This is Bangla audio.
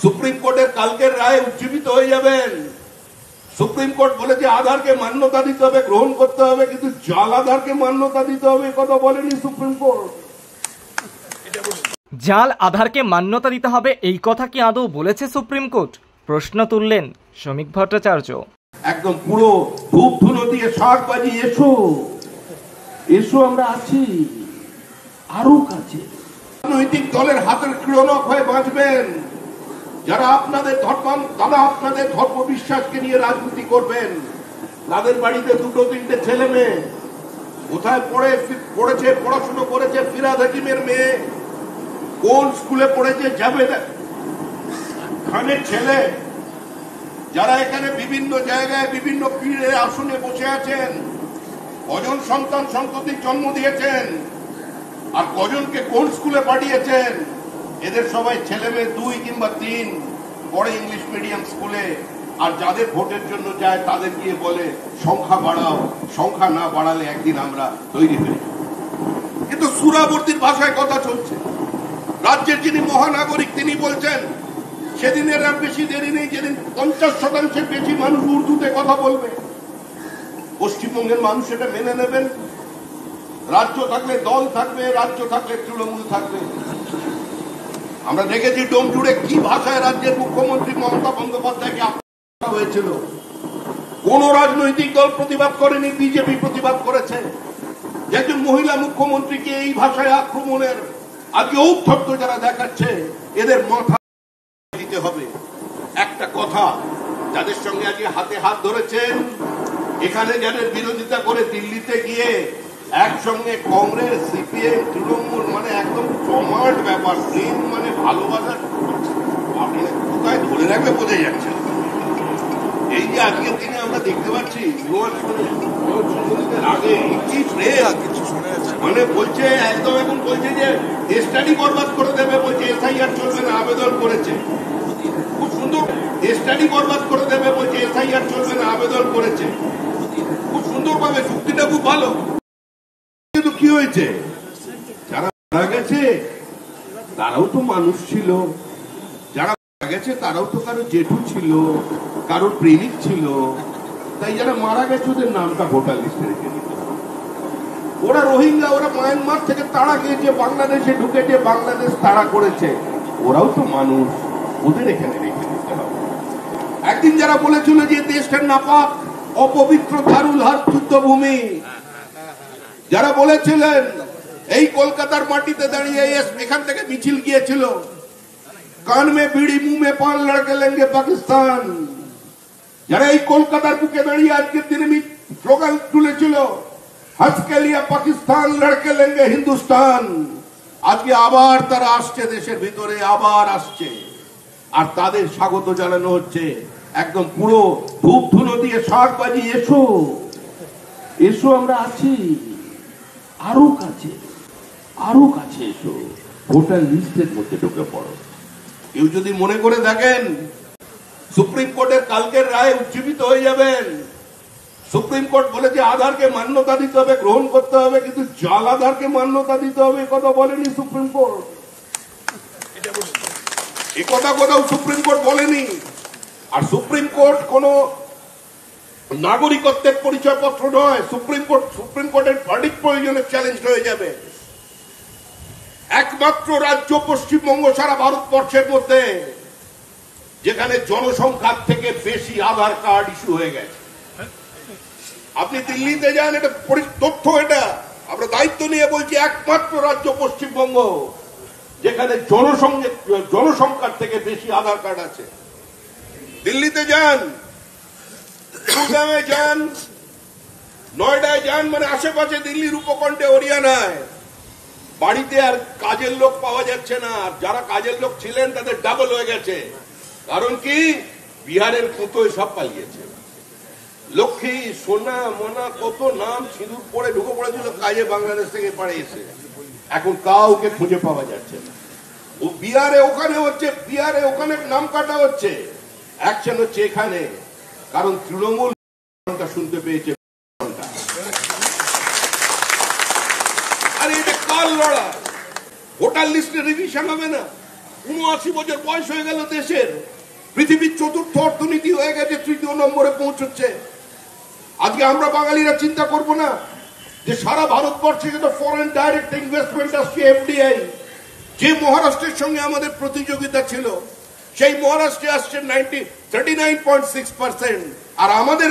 সুপ্রিম কোর্টের কালকের রায় উজ্জীবিত হয়ে যাবেন। সুপ্রিম কোর্ট বলেছে আধারকে মান্যতা দিতে হবে, গ্রহণ করতে হবে, কিন্তু জাল আধারকে মান্যতা দিতে হবে কথা বলেনি সুপ্রিম কোর্ট। জাল আধারকে মান্যতা দিতে হবে এই কথা কি আদৌ বলেছে সুপ্রিম কোর্ট? প্রশ্ন তুললেন শ্রমিক ভট্টাচার্য। একদম পুরো ধূপ ধুনো দিয়ে শাক বাজি, এসো এসো আমরা আছি, আরো কাছে। রাজনৈতিক দলের হাতের ক্রীড়নক হয়ে বাঁচবেন যারা আপনাদের ধর্ম বিশ্বাসকে নিয়ে রাজনীতি করবেন। তাদের বাড়িতে দুটো তিনটে ছেলে মেয়ে, কোথায় পড়েছে, পড়াশুনো করেছে, ফিরাদ হাকিমের মেয়ে কোন স্কুলে পড়েছে, জাভেদ খানের ছেলে, যারা এখানে বিভিন্ন জায়গায় বিভিন্ন পীরের আসনে বসে আছেন, কজন সন্তান সন্ততির জন্ম দিয়েছেন আর কজনকে কোন স্কুলে পাঠিয়েছেন, এদের সবাই ছেলে মেয়ে 2 কিংবা 3 পড়ে ইংলিশ মিডিয়াম স্কুলে। আর যাদের ভোটের জন্য যায় তাদের গিয়ে বলে সংখ্যা বাড়াও, সংখ্যা না বাড়ালে একদিন আমরা তৈরি হয়ে যাব। কিন্তু সুরাবর্তীর ভাষায় কথা চলছে। রাজ্যের যিনি মহানাগরিক তিনি বলছেন সেদিনের আর বেশি দেরি নেই যেদিন 50% বেশি মানুষ উর্দুতে কথা বলবে। পশ্চিমবঙ্গের মানুষ এটা মেনে নেবেন। রাজ্য থাকলে দল থাকবে, রাজ্য থাকলে তৃণমূল থাকবে। আমরা দেখেছি ডোম জুড়ে কি ভাষায় রাজ্যের মুখ্যমন্ত্রী মমতা বন্দ্যোপাধ্যায়কে আক্রমণ হয়েছিল। কোন রাজনৈতিক দল প্রতিবাদ করেনি, বিজেপি প্রতিবাদ করেছে। একজন মহিলা মুখ্যমন্ত্রীকে এই ভাষায় আক্রমণের আজকে ঔদ্ধত্য যারা দেখাচ্ছে এদের মাথা দিতে হবে। একটা কথা, যাদের সঙ্গে আজকে হাতে হাত ধরেছেন, এখানে যাদের বিরোধিতা করে দিল্লিতে গিয়ে একসঙ্গে কংগ্রেস, সিপিএম, তৃণমূল, মানে একদম জমাট ব্যাপার, প্রেম মানে ভালোবাসা কোথায় ধরে রাখবে বোঝা যাচ্ছে। এই যে আজকের দিনে আমরা দেখতে পাচ্ছি আগে কি প্রেম, মানে বলছে একদম এখন বলছে যে স্টাডি বরবাদ করে দেবে, বলছে এসআইআর চলবে না, আবেদন করেছে। খুব সুন্দর, স্টাডি বরবাদ করে দেবে বলছে এসআইআর চলবে না, আবেদন করেছে। খুব সুন্দর ভাবে, যুক্তিটা খুব ভালো। কিন্তু কি হয়েছে, যারা মারা গেছে তারাও তো মানুষ ছিল, যারা মারা গেছে তারাও তো কারো জেঠু ছিল, কারো প্রেমিক ছিল। তাই যারা মারা গেছে ওদের নামটা ভোটার লিস্টে রেখে দিতে। ওরা রোহিঙ্গা, ওরা মায়ানমার থেকে তাড়া খেয়েছে, বাংলাদেশে ঢুকেছে, বাংলাদেশ তাড়া করেছে, ওরাও তো মানুষ, ওদের এখানে রেখে দিতে হবে। একদিন যারা বলেছিল যে দেশটা নাপাক, অপবিত্র, দারুল হার্ব যুদ্ধভূমি, যারা বলেছিলেন এই কলকাতার মাটিতে দাঁড়িয়ে এখান থেকে মিছিল গিয়েছিল, কান মে বিড়ি মুহ মে পান লড়কে লেঙ্গে পাকিস্তান, যারা এই কলকাতার বুকে দাঁড়িয়ে আজকের দিনে স্লোগান তুলেছিল হজ কে লিয়ে পাকিস্তান লড়কে লেঙ্গে হিন্দুস্তান, আজকে আবার তারা আসছে দেশের ভিতরে, আবার আসছে। আর তাদের স্বাগত জানানো হচ্ছে একদম পুরো ধূপ ধুনো দিয়ে শাক বাজি, এসো এসো আমরা আছি, আরো কাছে, আরো কাছে এসো, ভোটার লিস্টের মধ্যে ঢুকে পড়ো। কেউ যদি মনে করে থাকেন সুপ্রিম কোর্টের কালকের রায় উজ্জীবিত হয়ে যাবেন। সুপ্রিম কোর্ট বলেছে আধারকে মান্যতা দিতে হবে, গ্রহণ করতে হবে, কিন্তু জাল আধারকে মান্যতা দিতে হবে কথা বলেনি সুপ্রিম কোর্ট। এ কথা কোথাও সুপ্রিম কোর্ট বলেনি। আর সুপ্রিম কোর্ট কোন নাগরিকত্বের পরিচয়পত্র নয়। সুপ্রিম কোর্টের ভার্ডিক্ট প্রয়োজনে চ্যালেঞ্জ হয়ে যাবে। একমাত্র রাজ্য পশ্চিমবঙ্গ সারা ভারতবর্ষের মধ্যে যেখানে জনসংখ্যার থেকে বেশি আধার কার্ড ইস্যু হয়ে গেছে। আপনি দিল্লিতে যান, এটা তথ্য, এটা আমরা দায়িত্ব নিয়ে বলছি, একমাত্র রাজ্য পশ্চিমবঙ্গ যেখানে জনসংখ্যার থেকে বেশি আধার কার্ড আছে। দিল্লিতে যান, গুরগাঁওয়ে যান, নয়ডায় যান, মানে আশেপাশে দিল্লির উপকণ্ঠে, হরিয়ানায় বাড়িতে আর কাজের লোক পাওয়া যাচ্ছে না। যারা কাজের লোক ছিলেন তাদের ডাবল হয়ে গেছে। কারণ কি, বিহারের কুতোয় সব পালিয়েছে। লক্ষ্মী, সোনা, মোনা, কত নাম সিঁদুর পরে ঢুকে পড়েছিল কাজে বাংলাদেশ থেকে পাড়ে এসে, এখন কাউকে খুঁজে পাওয়া যাচ্ছে না। ও বিহারে ওখানে হচ্ছে, বিহারে ওখানে নাম কাটা হচ্ছে, অ্যাকশন হচ্ছে এখানে। কারণ তৃণমূল শুনতে পেয়েছে। আরে এটা কাল লড়া, ভোটার লিস্টে রিভিশন হবে না, ৭৯ বছর বয়স হয়ে গেল দেশের, পৃথিবীর চতুর্থ অর্থনীতি হয়ে গেছে, ৩য় নম্বরে পৌঁছচ্ছে। আজকে আমরা বাঙালিরা চিন্তা করব না যে সারা ভারতবর্ষে যত ফরেন ডাইরেক্ট ইনভেস্টমেন্ট আসছে, এফডিআই, যে মহারাষ্ট্রের সঙ্গে আমাদের প্রতিযোগিতা ছিল, সেই মহারাষ্ট্রে আসছে 39.6%, আর আমাদের